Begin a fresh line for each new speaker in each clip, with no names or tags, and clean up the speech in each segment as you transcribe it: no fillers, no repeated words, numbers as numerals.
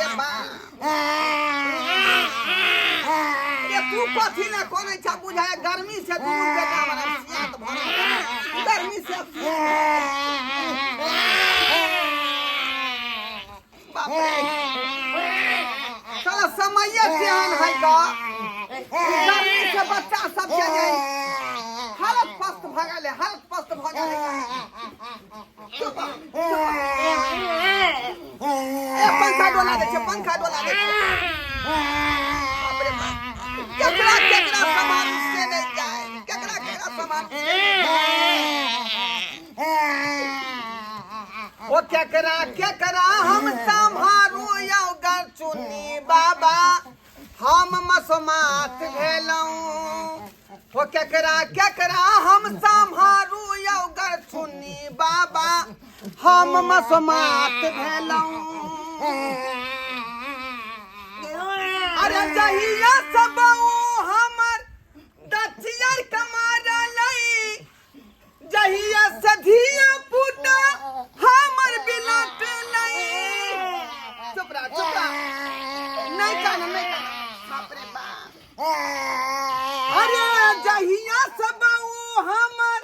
रे बाप ये तू कथी ना कोने छा बुझाए गर्मी से दूर बेटा हमरा सियात भरा गर्मी से बाप रे साला समय सेहन है का गर्मी से बच्चा सब के जाए हालत पस्त भगाले हालत पस्त भगाले पंखा डोला दे पंखा डोला दे केकरा केकरा सामान से नहीं जाए केकरा केकरा सामान ओ केकरा केकरा हम संभारू यौ गर चुन्नी बाबा हम मसमात भेलौं हो केकरा केकरा हम संभारू यौ गर चुन्नी बाबा हम मसमात भेलौं अरे जहिया सब हमर दथियर कमारा लई जहिया सधिया पुटा हमर बिलट लई चुप रह नहीं कान बाप रे बाप अरे जहिया सब हमर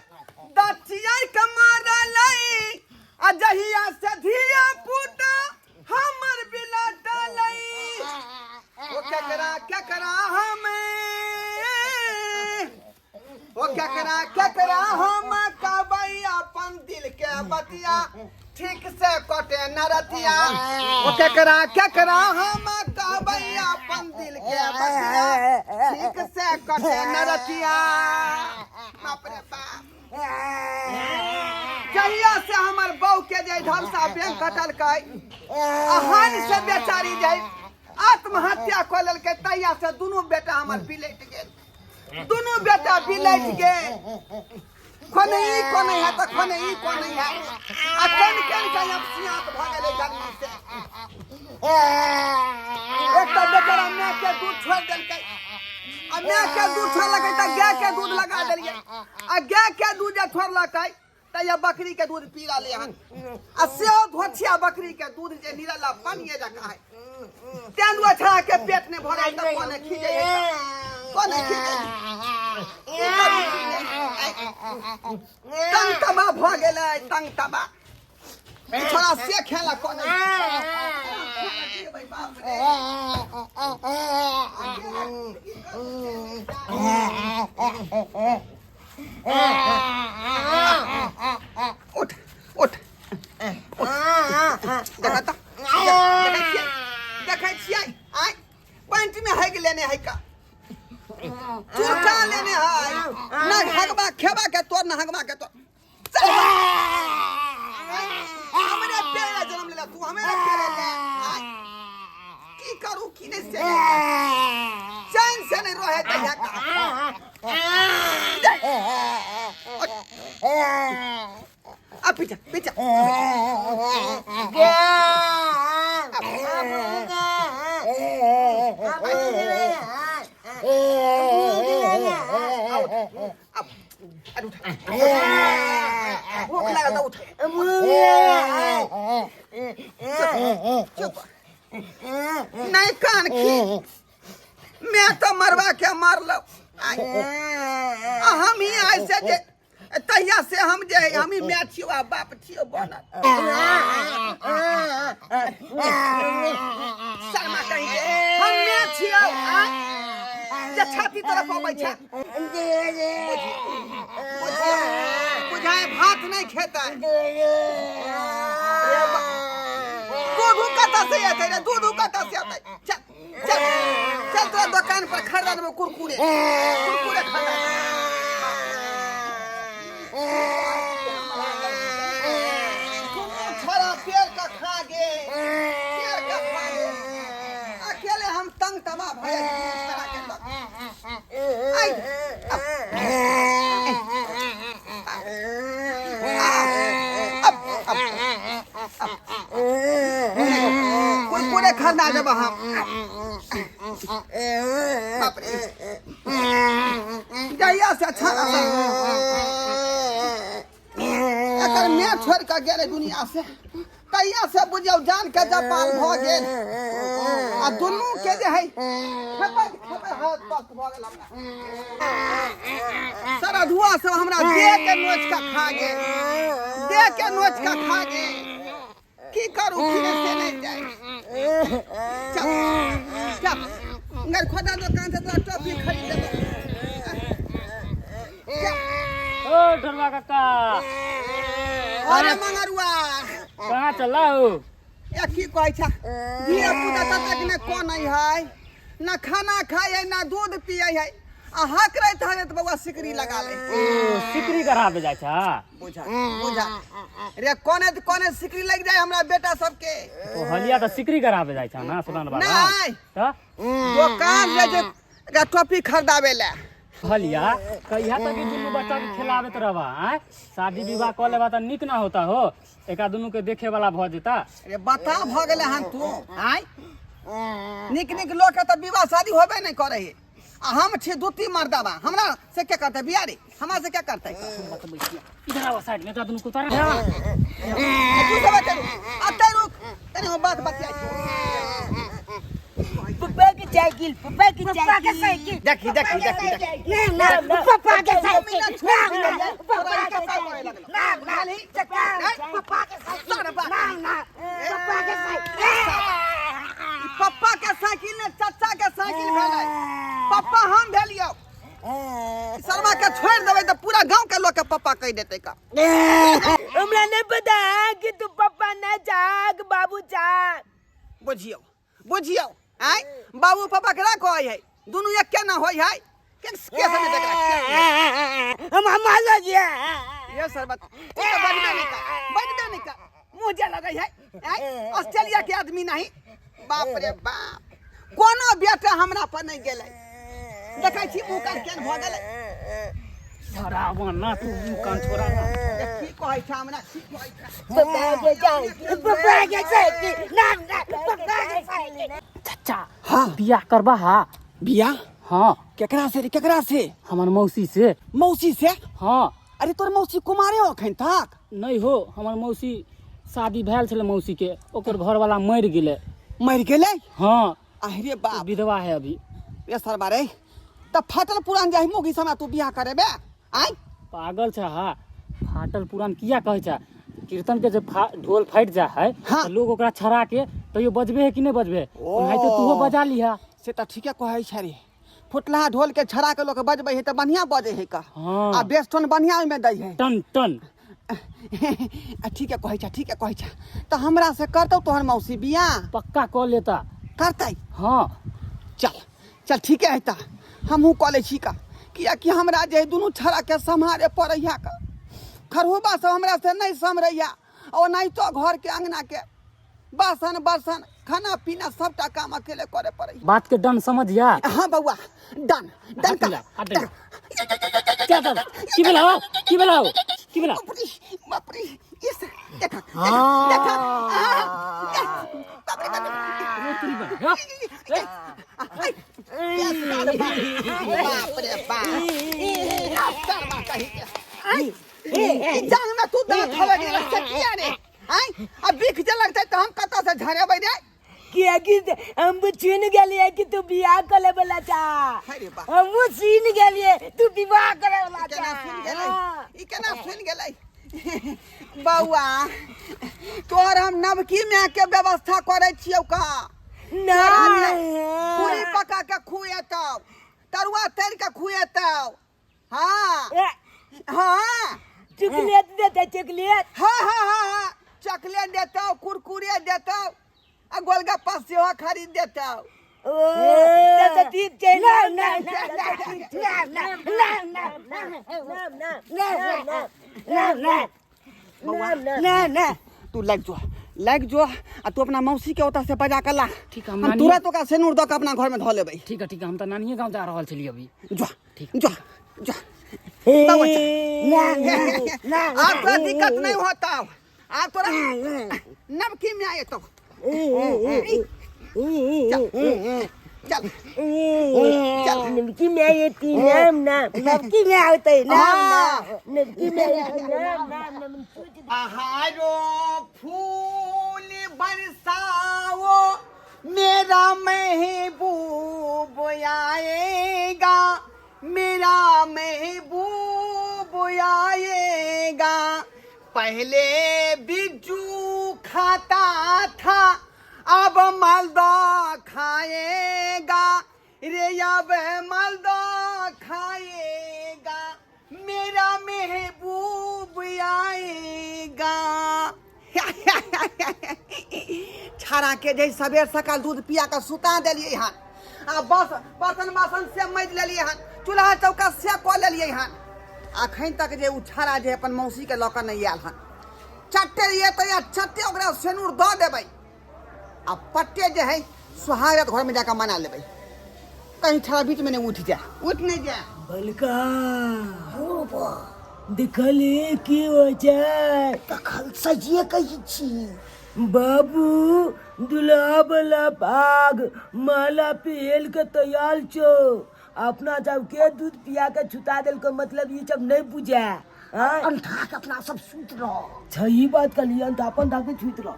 दथियर कमारा लई आ जहिया सधिया पुटा हमर बिलट लई वो केकरा हमें वो केकरा हम कहबै अपन दिल के बतिया ठीक से कटे नरतिया वो केकरा हम कहबै अपन दिल के बतिया ठीक से कटे नरतिया बाप रे बाप जहिया से हमर बहू के जे धमसा बैंक कटल कै अहान से बेचारी जाय आत्महत्या कर ललकै तहिया से दोनों बेटा हमर बिलट गेल दोनों बेटा बिलट गेल कोने है त कोने है आ कन के अब सियात भ गेलै गर्मी से एक तो बेचारा मां के दूध छोड़ देलकै आ मां के दूध छोड़लकै त गाय के दूध लगा देलियै आ गाय के दूध जे छोड़लकै त ये बकरी के दूध पी रहलै हन आ से धोछिया बकरी के दूध जे निरला पानिए जका है तेंदुआ छड़ा के पेट ने भरै त कोने खीजे कोने खीजे तंग तबा भ गेलै तंग तबा छोड़ा से खेला कोने बाप रे उठ उठ देखै छियै आइ पैंट में हैग लेने है का चूका लेने है ना हगबा खेबा के तोर ना हगबा के तोर हमरे पेड़ जन्म लेला तू हमरे पेड़ ले की करू की नहीं से चैन से नहीं रहे तहिया का आ पीछा पीछा भूख लगा तो उठ नहीं कान की मैं तो मरवा के मार लो हम ही ऐसे जे तहिया से हम जे हम ही मैं छियो बाप छियो बनल शर्मा कहीं हम मैं छियो जे छाती तरफ अबै छै बुझाए भात नहीं खाता दूध कता से आते रे दूध कता से आते चल चल चल तो दुकान पर खरीदा में कुरकुरे खरीदा छोरा पेड़ का खा गे अकेले हम तंग तबाह भए कुरकुरे खरीदा जब हम जहिया से अच्छा मैं छोड़ कर गए दुनिया से त तैया से बुझियो जान के जपान भ गेल आ दुनू के जे है खेपत हाथ पक भ गेल हमरा सारा धुआ सब हमरा दे के नोच के खा गेल दे के नोच के खा गेल की करू फिर से नहीं जाए चल चल नगर खोदा दुकान से तोरा टॉफी खरीद लेबो
ओ ढोलवा काका
अरे मंगरुआ
कहाँ चला हो
ए की कहै छ धीरे पूजा तक ने कोन है ना खाना खाए है ना दूध पिए है आ हक रहत है त बउआ सिकरी लगा ले
सिकरी कराबे जाय छा
बुझा बुझा रे कोने सिकरी लग जाए हमरा बेटा सबके
तो हलिया तो सिकरी कराबे जाय छा ना सुनान वाला
नहीं
त
दुकान ले जे टॉफी खरीदावे ले
हलिया कहिया तक दुनू बच्चा के खिलावे त रहबा आय शादी विवाह क लेबा त निक ना होता हो एका दुनू के देखे वाला भ जेता
रे बता भ गेले हन तू आय निक निक लोग के त विवाह शादी होबे नहीं करे है आ हम छी दूती मर्दावा हमरा से क्या करते बियारी हमरा से क्या करते
इधर आओ साइड में तो दुनू को उतार
तू सब चल अते रुक तने हम बात बतिया
पप्पा की साइकिल
देखी
ना पप्पा के साइकिल
पप्पा के साइकिल पप्पा के साइकिल ने चाचा के साइकिल भेलै पप्पा हम भेलियो शर्मा के छोड़ देबै त पूरा गांव के लोग के पप्पा कह देतै का
हमरा नहीं पता कि तू पप्पा ना जाग बाबू जाग
बुझियो बुझियो आय बाबू पापा केरा कहै है दुनू एक के ना होय है के समय तक
हम माला गया
ये सरबत तू तो बजबे नहीं का मुझे लगै है आय ऑस्ट्रेलिया के आदमी नहीं बाप रे बाप कोनो बेटा हमरा पर नहीं गेलै देखै छी मुंह कान केन भ गेलै
धरावा ना तू कान छोड़ा ना
की कहै छ हमरा की कहै छ
पप्पा के साइकिल ना पप्पा के साइकिल
चाचा
हां
बियाह करबा हा
बिया
हां
केकरा से
हमर मौसी से हां
अरे तोर मौसी कुमारे हो अखन तक
नहीं हो हमर मौसी शादी भेल छले मौसी के ओकर घर वाला मर गेलै हां
अरे बाप
विधवा है अभी
ये सरबा रे त फाटल पुरान जाहि मोगी समय तू बियाह करेबे आय
पागल छ हा फाटल पुरान किया कहै छ कीर्तन के जब ढोल फाट जा है
हाँ।
तो लोग ओकरा छड़ा के तइयो बजबे है कि नहीं बजबे नहीं तो तूहो बजा लिहा
से त ठीके कहै छ रे फुटला ढोल के छड़ा के लोग बजबै है त बढ़िया बजे है का
हाँ।
आ बेस्टन बढ़िया में दै है
टन टन
ठीके कहै छ त हमरा से करतौ तोहर मौसी बियाह
पक्का क लेता
करतै
हाँ
चल ठीके है त हमहू क लै छी का किया कि हमरा जे दुनू छड़ा के सम्हारे पड़ैया का खरहुबा सब हमरा से नहीं समरैया और नहीं तो घर के अंगना के बासन बर्तन खाना पीना सबटा काम अकेले करे पड़ैया
बात के डन समझिया
हाँ बउआ डन
क्या था की भेला
बाप रे इस देखा बाप रे बाप जान में तू दांत हवे रे किया रे हैं अब बिख जे लगतै त हम कत से झरेबै रे
किया कि हम छीन गेलिए कि तू बियाह करे वाला था
अरे बाप
हम छीन गेलिए तू विवाह करे वाला
केना
था
सुन गेलै ई केना सुन गेलै बउआ तोर हम नवकी में के व्यवस्था करे छियौ का
ना
पूरी पका के खुएतौ तरुआ तैर के खुएतौ हाँ हाँ
चॉकलेट देते चॉकलेट
हाँ चॉकलेट देतौ कुरकुरे देतौ आ गोलगप्पा सेहो खरीद देतौ
तो ठीक है ना
तू लग जो आ तू अपना मौसी के ओता से बजा के ला
ठीक
हम तुरंत ओका सेनुर द के अपना घर में ध लेबै
ठीक है हम तो नानिये गांव जा रहल छलिए अभी
जो
ना
आप कोई दिक्कत नहीं होता आप तोरा नमकी में आए तो चल
नमकी में ये तीन नाम नाम नमकी में होता है नाम नाम नमकी में नाम नाम नमकी
आहारो फूल बरसाओ मेरा महबूब आएगा, मेरा महबूब आएगा। पहले बिज्जू खाता था अब मालदा खाएगा रे, अब मालदा खाएगा, मेरा महबूब आएगा। छाड़ा के जे सवेर सकाल दूध पिया के सुता देलिए हन, आ बस बर्तन बासन से मज लेलिए हन, चूल्हा चौका से कऽ लेलिए हन। अखन तक जे उ छाड़ा जे अपन मौसी के लऽ कऽ नहीं आयल हन, चट्टे ये तो या चट्टे ओकरा सेनुर दऽ देबै, आ पट्टे जे है सुहागत घर में जाकर मना लेबै, कहीं छाड़ा बीच में नहीं उठ जाए, उठ नहीं जाए।
बलका देखले की हो जाए
तखन सजिए कही छी
बाबू दुल्हा वाला भाग माला पहल के तैयार छो। अपना जब के दूध पिया के छुटा दिल को मतलब ये सब नहीं बुझा।
अंधा के अपना सब सूत रहो।
सही बात कर लिया तो अपन धाके छूत रहो।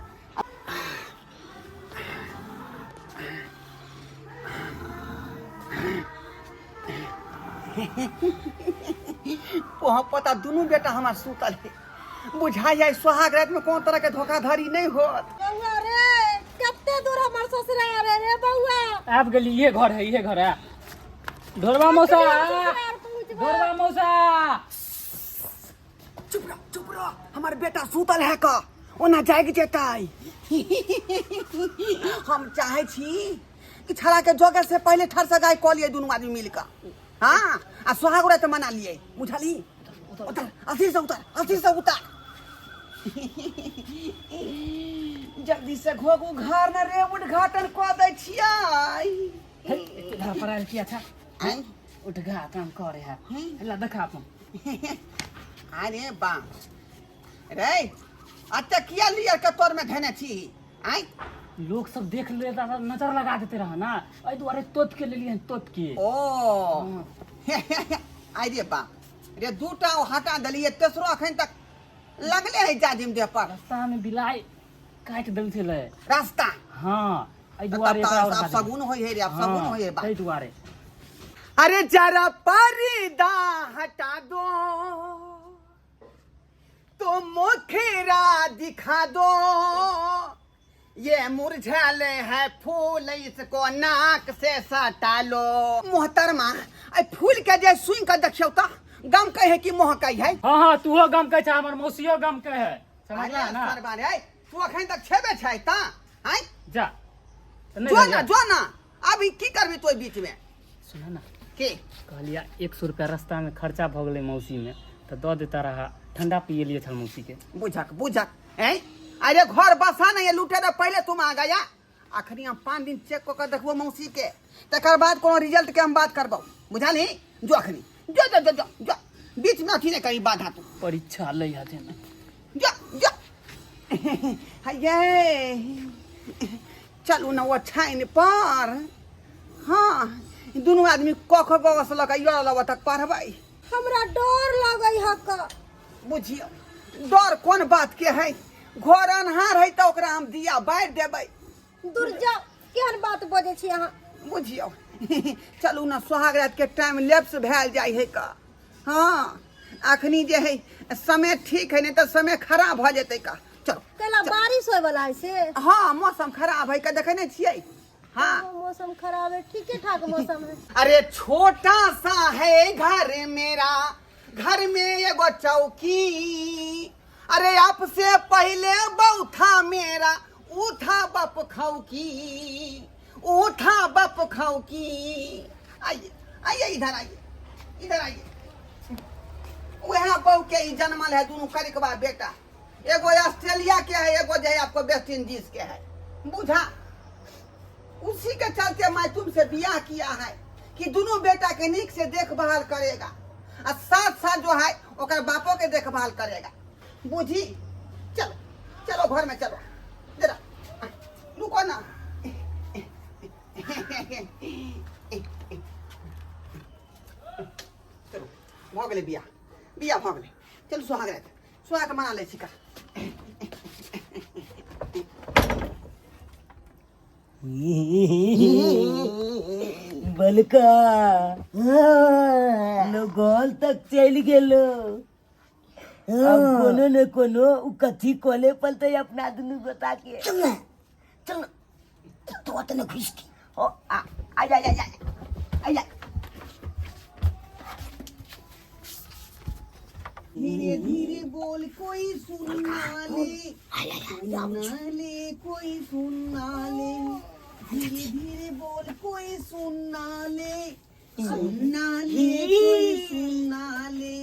वहाँ पता दोनों बेटा हमार सूतल है, बुझा जाए सुहाग रात में कौन तरह के धोखाधड़ी नहीं होत।
बउआ रे कितने दूर हमर ससुराल रे बउआ।
आप गली ये घर है। ढोरवा मौसा, ढोरवा मौसा।
चुप रहो, हमार बेटा सूतल है का ओना जाग जेताई। हम चाहे छी कि छड़ा के जोगे से पहले ठर से गाय कऽ लिए दोनों आदमी मिलकर। हाँ आ सुहाग रात मना लिए, बुझली? उतर अथी से उतर जल्दी से घोगू घर न रे उद्घाटन कऽ दै छियै।
इधर पर आयल किया था उद्घाटन करे है ला देखा अपन।
अरे बा रे अच्छा किया लिया के तोर में धने छी आई
लोग सब देख ले नजर लगा देते रहा ना, अई दुआरे तोत के ले लिए तोत के।
ओ अरे बा रे दूटा हटा दलिए, तेसरो अखन तक लगले है जाजिम दे पर।
रास्ता में बिलाई काट देल छले
रास्ता।
हां अई दुआरे
अब सगुन होई है रे, अब सगुन होई है बा।
अई दुआरे
अरे जरा पर्दा हटा दो तो मुखरा दिखा दो, ये मुरझाले है फूल इसको नाक से सटा लो। मोहतरमा आई फूल के जे सुई के देखियो त गम कहे कि महकई है।
हां तूहो गम कहे छ, हमर मौसियो गम कहे है, समझला ना?
सरबारे आई तू अखन तक छेबे छै ता आई
जा
जो ना अभी की करबी तोय बीच में।
सुना ना
के
कहलिया 100 रुपया रास्ता में खर्चा भ गेलै मौसी में तो दऽ देता रहा, ठंडा पिए लिए छल मौसी के।
बुझक हैं। अरे घर बसा नहीं लूटे रे, पहले तुम आ गया। अखनी हम 5 दिन चेक कर देखबो मौसी के, तकर बाद कोनो रिजल्ट के हम बात करबो, बुझाली? जो अखनी जो बीच में अथी ने कहीं बाधा तू
परीक्षा ले आते में
जो ये चलू ना वो छाइन पर। हाँ दोनों आदमी कख बस लगा यो तक पढ़बै।
हमरा डर लगई ह का।
बुझियो डर कौन बात के है, घर अन्हार है तो ओकरा हम दिया बार देबै।
दूर जाओ, केहन बात बजे छी अहाँ।
बुझियो चलू ना सुहाग रात के टाइम लैप्स भेल जाय है का। हाँ अखनी जे है समय ठीक है, नहीं तो समय खराब भ जेतै का। चलो
केला बारिश होय वाला है से।
हाँ मौसम खराब है का, देखे नहीं छियै? हाँ
मौसम खराब है, ठीक ठाक मौसम है।
अरे छोटा सा है घर मेरा, घर में एगो चौकी। अरे आपसे पहले बउथा मेरा उठा बप खौकी, उठा बप खौकी। आइए इधर आइए। वहाँ बहू के ही जन्मल है, दोनों करिकबा बेटा, एगो ऑस्ट्रेलिया के है, एगो जो है आपको वेस्ट इंडीज के है, बुझा? उसी के चलते मैं तुमसे बियाह किया है कि दोनों बेटा के नीक से देखभाल करेगा और साथ साथ जो है ओकर बापों के देखभाल करेगा, बुझी? चलो घर में चलो, जरा रुको ना। चलो भ गेलै बिया बिया भ गेलै चल सुहाग रात सुहाग मना लै छी का
बलका लगल तक चल गेलो अब कोनो न कोनो उ कथी कोले पलते अपना दुनु गोता के
चल ना तो तने घुसकी ओ आ जा धीरे धीरे बोल कोई सुनना ले कोई सुनना ले धीरे धीरे बोल कोई सुनना ले कोई सुनना ले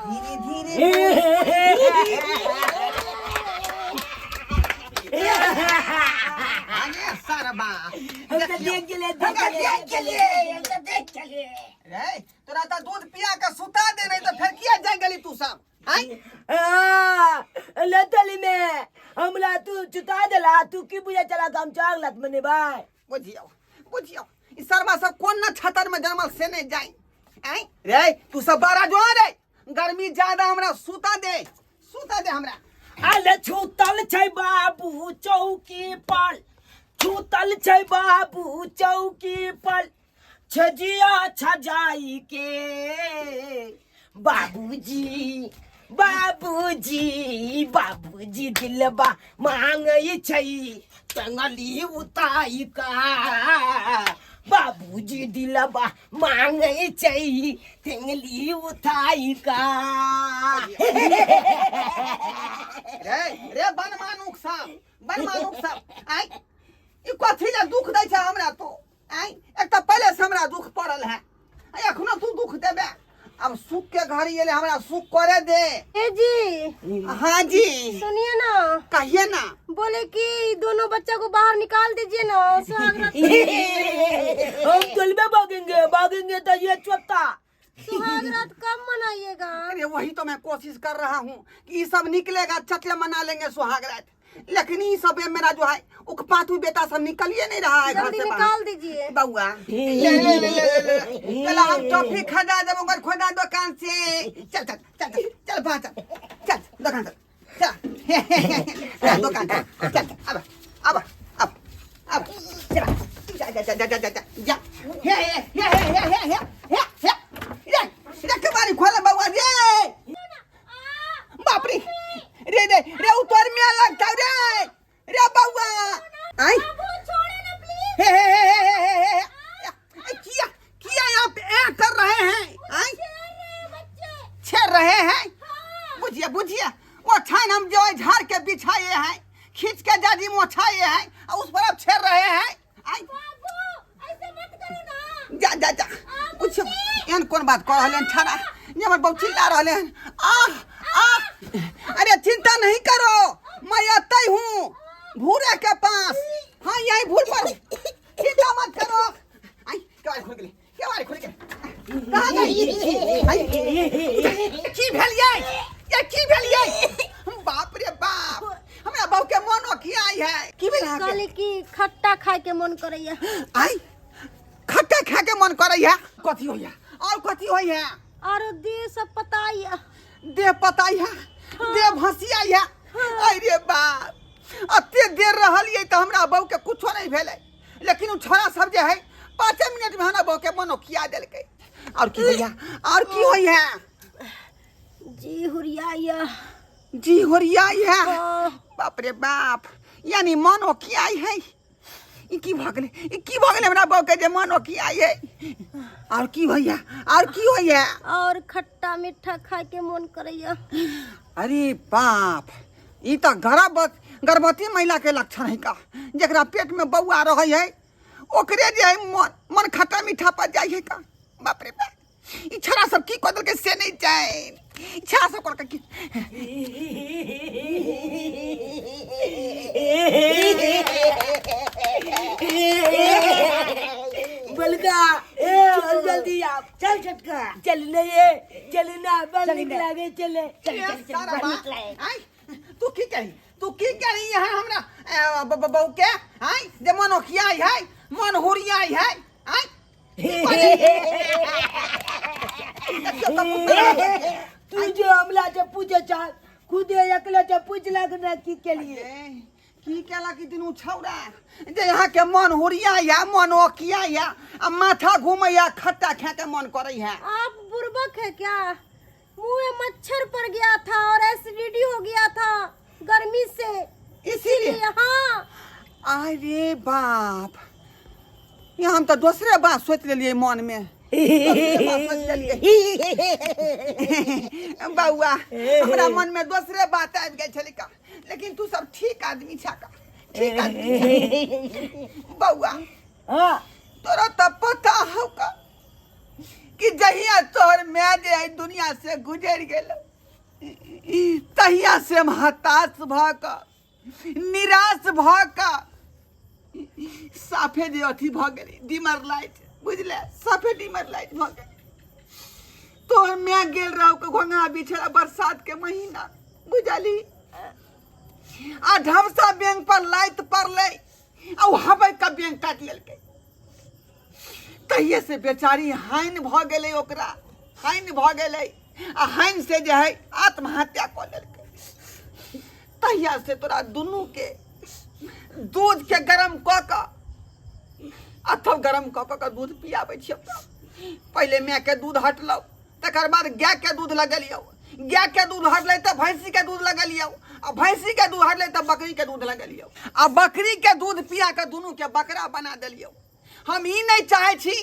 धीरे धीरे सरबा देख चले रे तोरा तो दूध पिया के सुता दे नहीं तो फिर किया जाए गली तू सब
लतली में हमला तू चुता देला तू की बुझे चला हम चागलत मने भाई
बुझियो इस शर्मा सब कौन ना छतर में जन्मल से नहीं जाई आई रे तू सब बारा जो रे गर्मी ज्यादा हमरा सुता दे हमरा
अले छूतल छै बाबू चौकी पर छूतल छै बाबू चौकी पर छजिया छजाई के बाबूजी दिलबा मांगई छै टंगली उताई का बाबूजी दिलबा मांगई छै टंगली उताई का
रे बनमानुक सब आई ई कथी ले दुख दै छै हमरा तो आई एक तो पहले से हमरा दुख पड़ल है एखनो तू दुख देबे अब सुख के घड़ी एले हमरा सुख करे दे
ए जी
हाँ जी
सुनिए ना
कहिए ना
बोले कि दोनों बच्चा को बाहर निकाल दीजिए ना सुहाग रात
हम चलबे भागेंगे तो ये चोता
सुहाग रात कब मनाइएगा
अरे वही तो मैं कोशिश कर रहा हूँ कि ये सब निकलेगा चटले मना लेंगे सुहाग रात लेकिन ये सब मेरा जो है उकपातू बेटा सब निकलिए नहीं रहा है घर
जल्दी
से
निकाल दीजिए
बउआ चलो हम टॉफी खरीदा देबो कर खोदा दुकान से चल बाहर चल दुकान चल दुकान चल अब जा हे कबारी खोला बउआ रे बाप रे उतर में लगता रे बउआ आई किया यहाँ पे कर रहे हैं छेड़ रहे हैं बुझिए वो छान हम जो है झाड़ के बिछाए हैं खींच के जाजी मोछाए हैं और उस पर अब छेड़ रहे हैं जा कुछ एहन कौन बात कर रहे हैं छाड़ा ये हमारे बहुत चिल्ला रहे हैं अरे चिंता नहीं करो मैं आता ही हूँ भूरे के पास हाँ यही भूल पर चिंता मत करो केवाड़ी खुल गई कहाँ गई की भेलिए बाप रे बाप हमरा बहू के मन की आई है की भेल
कहली कि खट्टा खाए के मन करैया
आई खट्टा खा के मन करैया कथी होइया और कथी होइया
और देह सब पताइया
देह पताइया देह भसिया अरे बाप अते देर रहलिए तो हमरा बहू के कुछो नहीं भेले लेकिन उ छोरा सब जे है 5 मिनट में हमरा बहू के मनो किया देलकै और की होइया जी हुरियाइया बाप रे बाप यानी मनो किया है ई की भगले हमरा बहू के जे मनो किया है और की होइया
और खट्टा मीठा खाए के मन करैया
अरे बाप ई तो गर्भवती महिला के लक्षण है का जकरा पेट में बौआ रहे है ओकरे जे है मन खट्टा मीठा पर जाय है का बाप रे बाप ई छोरा सब की कदल के से नहीं जाए छोरा सब कर के
बलका जल्दी आप चल छटका चलना बल निकला गए चले चल
तू की करी यहाँ हमरा बहू के हाय जे मनो किया है मन हुरिया है आय
तू जो हमला से पूछे चाल खुदे अकेले से पूछ लग ना की के लिए
की केला की दिनू छौरा जे यहाँ के मन हुरिया या मन ओकिया या माथा घूमैया खट्टा खा के मन करे है।
आप बुर्बक है क्या? मुंह में मच्छर पड़ गया था और एसिडिटी हो गया था गर्मी से,
इसीलिए
हाँ।
अरे बाप ये हम तो दूसरे बात सोच लिए मन में बउआ हमरा मन में दूसरे बात आबि गई छली का, लेकिन तू सब ठीक आदमी छा का, ठीक आदमी बउआ।
हां
तोरा तो पता हो का कि जहिया तोहर मैं जे दुनिया से गुजर गेल तहिया से हम हताश भ क निराश भ क साफे जे अथी भ गेली डिमर लाइट बुझले, साफे डिमर लाइट भ गेली। तोहर मैं गेल रहू के घोंघा बिछड़ा बरसात के महीना बुझली आ ढबसा बैंक पर लाइट पड़ले आ हवा का बैंक काट लेलकै तहिए से बेचारी हानि भ गेलै, ओकरा हानि भ गेलै आ हानि से जे है आत्महत्या क लेलकै। तहिया से तोरा दुनू के दूध के गरम क क अथव गरम क क दूध पियाबै छियै। पहले माय के दूध हटलौ तकर बाद गाय के दूध लगलियौ, गाय के दूध हटलै त भैंसी के दूध लगलियौ आ भैंसी के दूध हटलै त बकरी के दूध लगलियौ आ बकरी के दूध पिया के दुनू के बकरा बना देलियौ। हम ई नहीं चाहे छी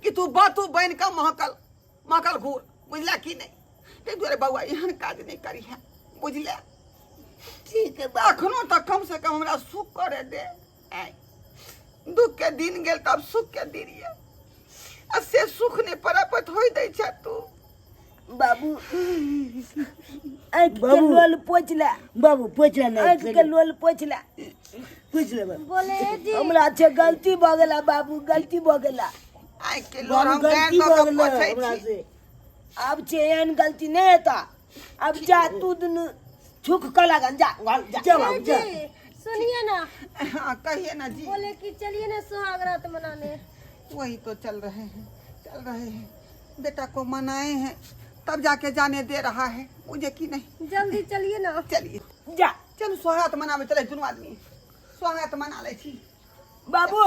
कि तू बातू बन के महकल घूर, बुझला कि नहीं? ते दुआरे बउआ एहन काज नहीं करी है, बुझले? ठीक है अखनो तक कम से कम हमरा सुख करे दे। आय दुख के दिन गेल तब सुख के दिन ये आ से सुख ने प्राप्त होई दै छ तू
बाबू के लोल पोछला बाबू पोछला नहीं के लोल पोछला पोछला बाबू
बोले जी
हमरा से गलती भ गेला बाबू, गलती भ गेला।
आय के लोर हम गैर क के पोछै छी।
अब चैन गलती नहीं होता, अब जा तू दुनु छुक क लगन जा जा बाबू जा।
जी सुनिए ना,
हाँ कहिए ना जी।
बोले कि चलिए ना सुहाग रात मनाने।
वही तो चल रहे हैं बेटा को मनाए हैं तब जाके जाने दे रहा है मुझे कि नहीं।
जल्दी चलिए ना।
चलिए
जा
चल सोहात मनावे चले दुनू आदमी सोहात मना ले छी।
बाबू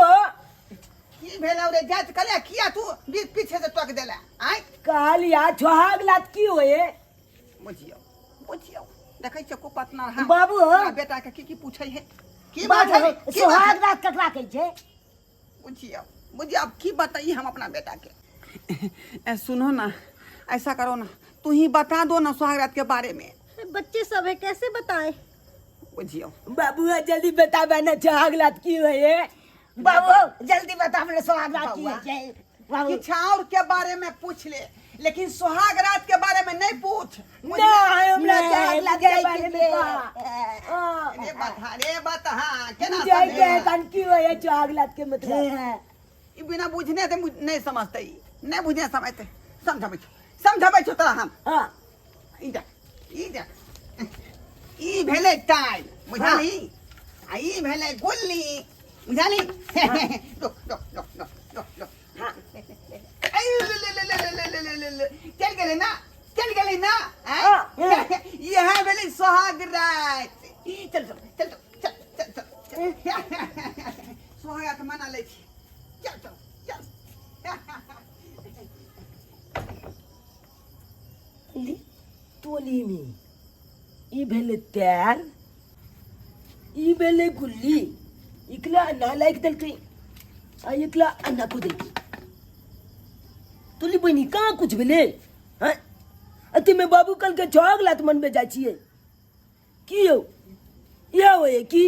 की भेल रे जात कले किया तू बीच पीछे से टक देला आय
कालिया छोहाग लात की होए
बुझियो देखै छ को पतना हां
बाबू
बेटा के की पूछै है की बात
बाबू
है
सोहाग रात ककरा कहै छै?
बुझिए अब की बताइए हम अपना बेटा के। सुनो ना ऐसा करो ना तू ही बता दो ना सुहागरात के बारे में।
बच्चे सब है कैसे बताएं?
बुझियो
बाबू जल्दी बता बना सोहाग रात की होए? बाबू जल्दी बता हमने सोहाग रात की है बाबू।
किछ और के बारे में पूछ ले लेकिन सुहागरात के बारे में नहीं पूछ।
ना हमरा सोहाग रात के बारे में कहा
रे बता केना
जय के कन की होए सोहाग रात के मतलब है
ई बिना बुझने से नहीं समझते, नहीं बुझने समझते समझाबै छ तोरा हम।
हां
ई भेले टाइम बुझाली आ ई भेले गुल्ली बुझाली। रुक हां चल गेले ना यहाँ भेले सोहाग रात। चल सोहाग मना ले छी। चल
टोली में ई भेले तैर ई भेले गुल्ली इकला अन्ना लाइक दलकै आ इकला अन्ना को देलकै। टोली बनी कहाँ कुछ भेले हैं? अति में बाबू कल के सोहाग रात मनबे जाइ छियै की यौ या होए की?